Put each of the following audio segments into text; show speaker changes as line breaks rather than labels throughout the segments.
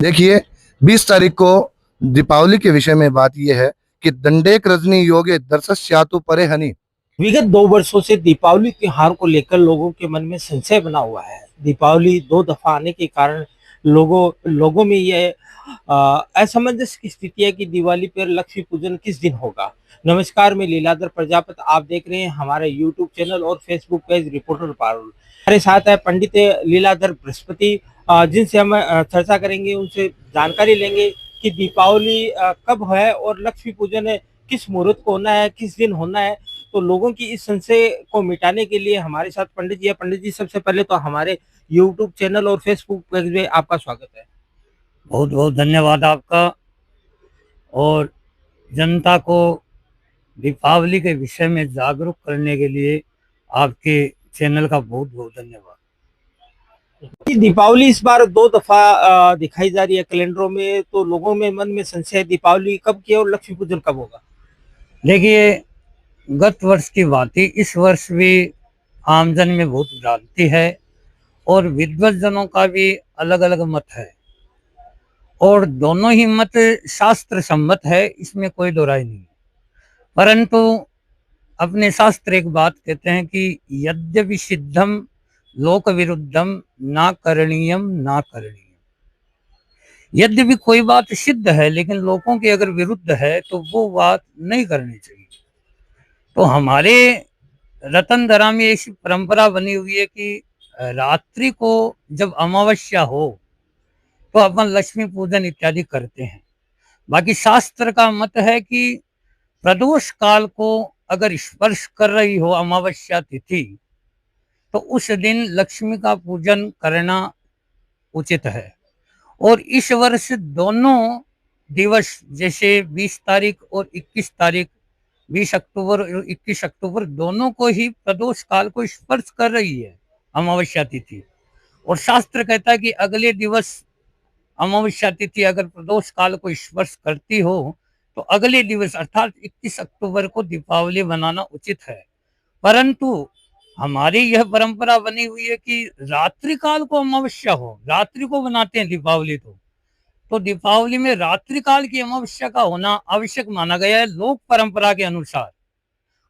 देखिए, 20 तारीख को दीपावली के विषय में बात यह है कि दंडेक रजनी योगे दर्शस्यातु परे हनि।
विगत 2 वर्षों से दीपावली त्योहार को लेकर लोगों के मन में संशय बना हुआ है। दीपावली 2 दफा आने के कारण लोगों में यह असमंजस की स्थिति है कि दिवाली पर लक्ष्मी पूजन किस दिन होगा। नमस्कार, मैं लीलाधर प्रजापत, आप देख रहे हैं हमारे यूट्यूब चैनल और फेसबुक पेज रिपोर्टर पारुल। हमारे साथ है पंडित लीलाधर बृहस्पति, जिनसे हम चर्चा करेंगे, उनसे जानकारी लेंगे कि दीपावली कब है और लक्ष्मी पूजन किस मुहूर्त को होना है, किस दिन होना है। तो लोगों की इस संशय को मिटाने के लिए हमारे साथ पंडित जी है। पंडित जी, सबसे पहले तो हमारे यूट्यूब चैनल और फेसबुक पेज में आपका स्वागत है।
बहुत बहुत धन्यवाद आपका। और जनता को दीपावली के विषय में जागरूक करने के लिए आपके चैनल का बहुत बहुत धन्यवाद।
दीपावली इस बार 2 दफा दिखाई जा रही है कैलेंडरों में, तो लोगों में मन में संशय है, दीपावली कब की और लक्ष्मी पूजन कब होगा।
देखिए, गत वर्ष की बात थी, इस वर्ष भी आमजन में बहुत भ्रांति है और विद्वत जनों का भी अलग अलग मत है और दोनों ही मत शास्त्र सम्मत है, इसमें कोई दो राय नहीं। परंतु अपने शास्त्र एक बात कहते हैं कि यद्यपि सिद्धम लोक विरुद्धम ना करणीयम ना करणीयम। यद्यपि कोई बात सिद्ध है लेकिन लोगों के अगर विरुद्ध है तो वो बात नहीं करनी चाहिए। तो हमारे रतनधरा में ऐसी परंपरा बनी हुई है कि रात्रि को जब अमावस्या हो तो अपन लक्ष्मी पूजन इत्यादि करते हैं। बाकी शास्त्र का मत है कि प्रदोष काल को अगर स्पर्श कर रही हो अमावस्या तिथि तो उस दिन लक्ष्मी का पूजन करना उचित है। और इस वर्ष दोनों दिवस, जैसे 20 तारीख और 21 तारीख, 20 अक्टूबर और 21 अक्टूबर, दोनों को ही प्रदोष काल को स्पर्श कर रही है अमावस्या तिथि। और शास्त्र कहता है कि अगले दिवस अमावस्या तिथि अगर प्रदोष काल को स्पर्श करती हो तो अगले दिवस अर्थात 21 अक्टूबर को दीपावली मनाना उचित है। परंतु हमारी यह परंपरा बनी हुई है कि रात्रि काल को अमावस्या हो, रात्रि को बनाते हैं दीपावली। तो दीपावली में रात्रि काल की अमावस्या का होना आवश्यक माना गया है लोक परंपरा के अनुसार।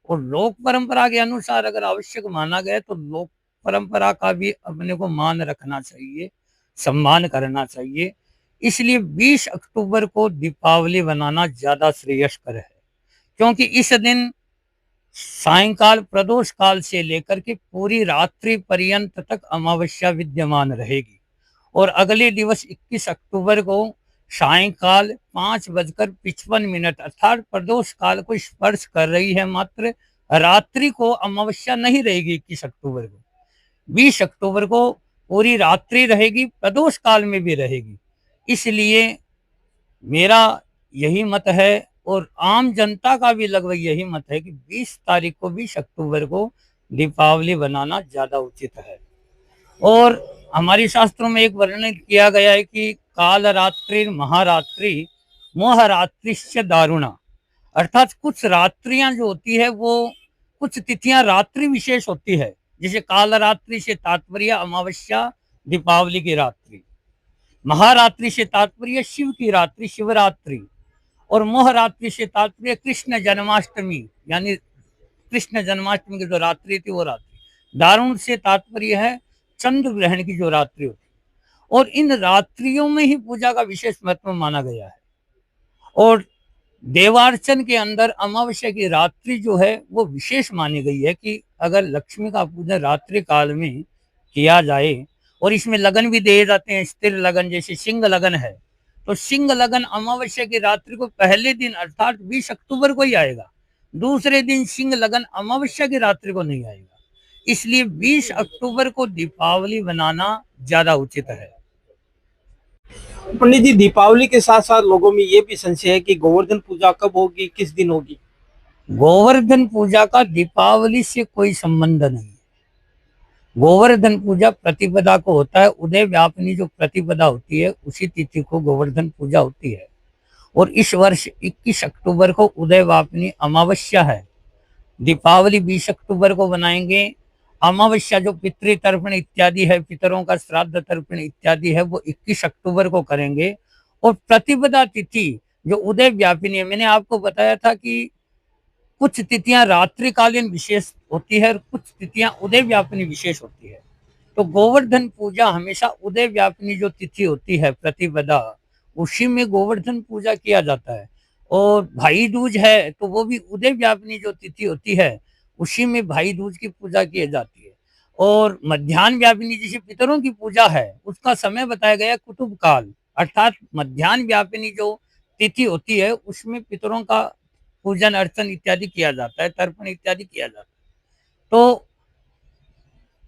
और लोक परंपरा के अनुसार अगर आवश्यक माना गया तो लोक परंपरा का भी अपने को मान रखना चाहिए, सम्मान करना चाहिए। इसलिए 20 अक्टूबर को दीपावली बनाना ज्यादा श्रेयस्कर है, क्योंकि इस दिन सायंकाल प्रदोष काल से लेकर के पूरी रात्रि पर्यंत तक अमावस्या विद्यमान रहेगी। और अगले दिवस 21 अक्टूबर को सायंकाल 5:55 अर्थात प्रदोष काल को स्पर्श कर रही है, मात्र रात्रि को अमावस्या नहीं रहेगी। 21 अक्टूबर को, 20 अक्टूबर को पूरी रात्रि रहेगी, प्रदोष काल में भी रहेगी। इसलिए मेरा यही मत है और आम जनता का भी लगभग यही मत है कि 20 तारीख को, 20 अक्टूबर को दीपावली बनाना ज्यादा उचित है। और हमारी शास्त्रों में एक वर्णन किया गया है कि काल रात्रि महारात्रि मोहरात्रिश्च दारुणा। अर्थात कुछ रात्रियां जो होती है वो कुछ तिथियां रात्रि विशेष होती है, जैसे काल रात्रि से तात्पर्य अमावस्या दीपावली की रात्रि, महारात्रि से तात्पर्य शिव की रात्रि शिवरात्रि, और मोहरात्रि से तात्पर्य कृष्ण जन्माष्टमी, यानी कृष्ण जन्माष्टमी की जो रात्रि थी वो रात्रि। दारुण से तात्पर्य है चंद्र ग्रहण की जो रात्रि होती है। और इन रात्रियों में ही पूजा का विशेष महत्व माना गया है। और देवार्चन के अंदर अमावस्या की रात्रि जो है वो विशेष मानी गई है कि अगर लक्ष्मी का पूजन रात्रि काल में किया जाए, और इसमें लगन भी दिए जाते हैं, स्थिर लगन, जैसे सिंह लगन है, तो सिंह लगन अमावस्या की रात्रि को पहले दिन अर्थात 20 अक्टूबर को ही आएगा, दूसरे दिन सिंह लगन अमावस्या की रात्रि को नहीं आएगा। इसलिए 20 अक्टूबर को दीपावली बनाना ज्यादा उचित है।
पंडित जी, दीपावली के साथ साथ लोगों में ये भी संशय है कि गोवर्धन पूजा कब होगी, किस दिन होगी।
गोवर्धन पूजा का दीपावली से कोई संबंध नहीं है। गोवर्धन पूजा प्रतिपदा को होता है, उदय व्यापनी जो प्रतिपदा होती है उसी तिथि को गोवर्धन पूजा होती है। और इस वर्ष 21 अक्टूबर को उदय व्यापनी अमावस्या है। दीपावली 20 अक्टूबर को बनाएंगे। अमावस्या जो पितृ तर्पण इत्यादि है, पितरों का श्राद्ध तर्पण इत्यादि है, वो 21 अक्टूबर को करेंगे। और प्रतिपदा तिथि जो उदय व्यापिनी है, मैंने आपको बताया था कि कुछ तिथियां रात्रिकालीन विशेष होती है और कुछ तिथियां उदय व्यापिनी विशेष होती है। तो गोवर्धन पूजा हमेशा उदय व्यापिनी जो तिथि होती है प्रतिपदा, उसी में गोवर्धन पूजा किया जाता है। और भाई दूज है तो वो भी उदय व्यापिनी जो तिथि होती है, उसी में भाई दूज की पूजा की जाती है। और मध्यान्ह व्यापिनी जैसे पितरों की पूजा है, उसका समय बताया गया कुतुब काल, अर्थात मध्यान्ह व्यापिनी जो तिथि होती है उसमें पितरों का पूजन अर्चन इत्यादि किया जाता है, तर्पण इत्यादि किया जाता है। तो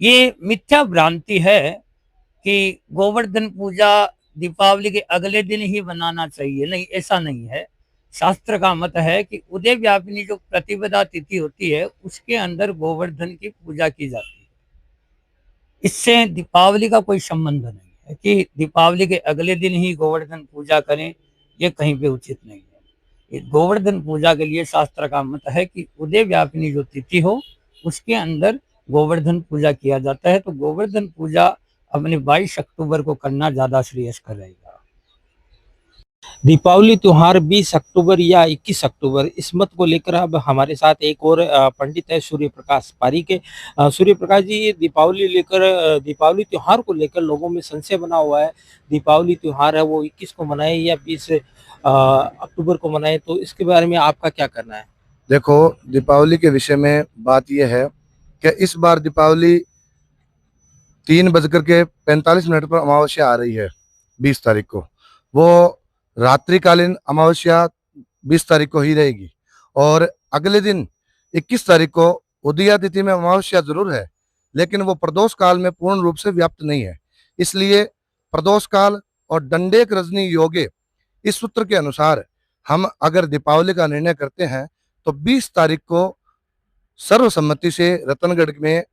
ये मिथ्या भ्रांति है कि गोवर्धन पूजा दीपावली के अगले दिन ही बनाना चाहिए, नहीं, ऐसा नहीं है। शास्त्र का मत है कि उदय व्यापिनी जो प्रतिपदा तिथि होती है उसके अंदर गोवर्धन की पूजा की जाती है। इससे दीपावली का कोई संबंध नहीं है कि दीपावली के अगले दिन ही गोवर्धन पूजा करें, ये कहीं पे उचित नहीं है। ये गोवर्धन पूजा के लिए शास्त्र का मत है कि उदय व्यापिनी जो तिथि हो उसके अंदर गोवर्धन पूजा किया जाता है। तो गोवर्धन पूजा अपने 22 अक्टूबर को करना ज्यादा श्रेयस्कर रहेगा।
दीपावली त्योहार 20 अक्टूबर या 21 अक्टूबर, इस मत को लेकर अब हमारे साथ एक और पंडित है, सूर्य प्रकाश पारीक है। सूर्य प्रकाश जी, ये दीपावली त्योहार को लेकर लोगों में संशय बना हुआ है। दीपावली त्योहार है वो 21 को मनाए या 20 अक्टूबर को मनाए, तो इसके बारे में आपका क्या करना है?
देखो, दीपावली के विषय में बात यह है कि इस बार दीपावली 3:45 पर अमावस्या आ रही है 20 तारीख को। वो रात्रिकालीन अमावस्या 20 तारीख को ही रहेगी। और अगले दिन 21 तारीख को उदया तिथि में अमावस्या जरूर है, लेकिन वो प्रदोष काल में पूर्ण रूप से व्याप्त नहीं है। इसलिए प्रदोष काल और दंडेक रजनी योगे, इस सूत्र के अनुसार हम अगर दीपावली का निर्णय करते हैं तो 20 तारीख को सर्वसम्मति से रतनगढ़ में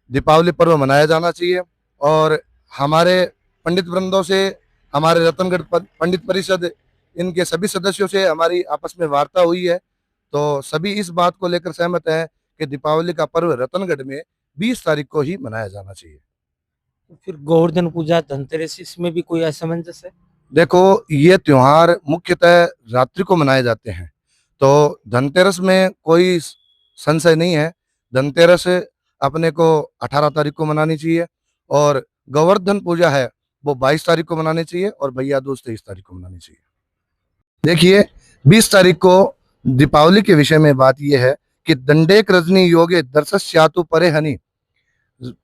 दीपावली पर्व मनाया जाना चाहिए। और हमारे पंडित वृंदों से, हमारे रतनगढ़ पंडित परिषद, इनके सभी सदस्यों से हमारी आपस में वार्ता हुई है, तो सभी इस बात को लेकर सहमत हैं कि दीपावली का पर्व रतनगढ़ में 20 तारीख को ही मनाया जाना चाहिए।
तो फिर गोवर्धन पूजा, धनतेरस, इसमें भी कोई असमंजस है?
देखो, ये त्योहार मुख्यतः रात्रि को मनाए जाते हैं, तो धनतेरस में कोई संशय नहीं है। धनतेरस अपने को 18 तारीख को मनानी चाहिए और गोवर्धन पूजा है वो 22 तारीख को मनानी चाहिए और भैया दूज 23 तारीख को मनानी चाहिए। देखिए, 20 तारीख को दीपावली के विषय में बात यह है कि दंडेक रजनी योगे दर्शस्यातु परे हनि।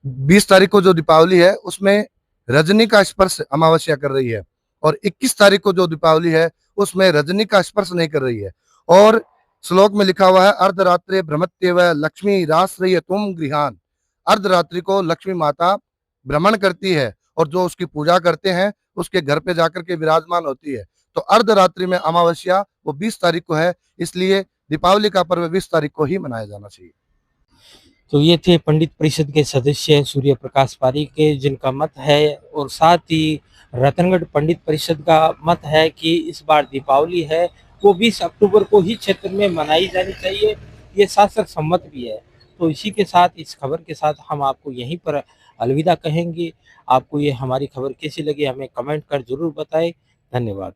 20 तारीख को जो दीपावली है उसमें रजनी का स्पर्श अमावस्या कर रही है, और 21 तारीख को जो दीपावली है उसमें रजनी का स्पर्श नहीं कर रही है। और श्लोक में लिखा हुआ है, अर्धरात्रे भ्रमत्येव लक्ष्मी राश्रय तुम गृहान। अर्धरात्रि को लक्ष्मी माता भ्रमण करती है और जो उसकी पूजा करते हैं उसके घर पे जाकर के विराजमान होती है। तो अर्धरात्रि में अमावस्या वो 20 तारीख को है, इसलिए दीपावली का पर्व 20 तारीख को ही मनाया जाना चाहिए।
तो ये थे पंडित परिषद के सदस्य सूर्य प्रकाश पारीक के, जिनका मत है, और साथ ही रतनगढ़ पंडित परिषद का मत है कि इस बार दीपावली है वो 20 अक्टूबर को ही क्षेत्र में मनाई जानी चाहिए। ये शास्त्र सम्मत भी है। तो इसी के साथ, इस खबर के साथ हम आपको यहीं पर अलविदा कहेंगे। आपको ये हमारी खबर कैसी लगी हमें कमेंट कर जरूर बताएं। धन्यवाद।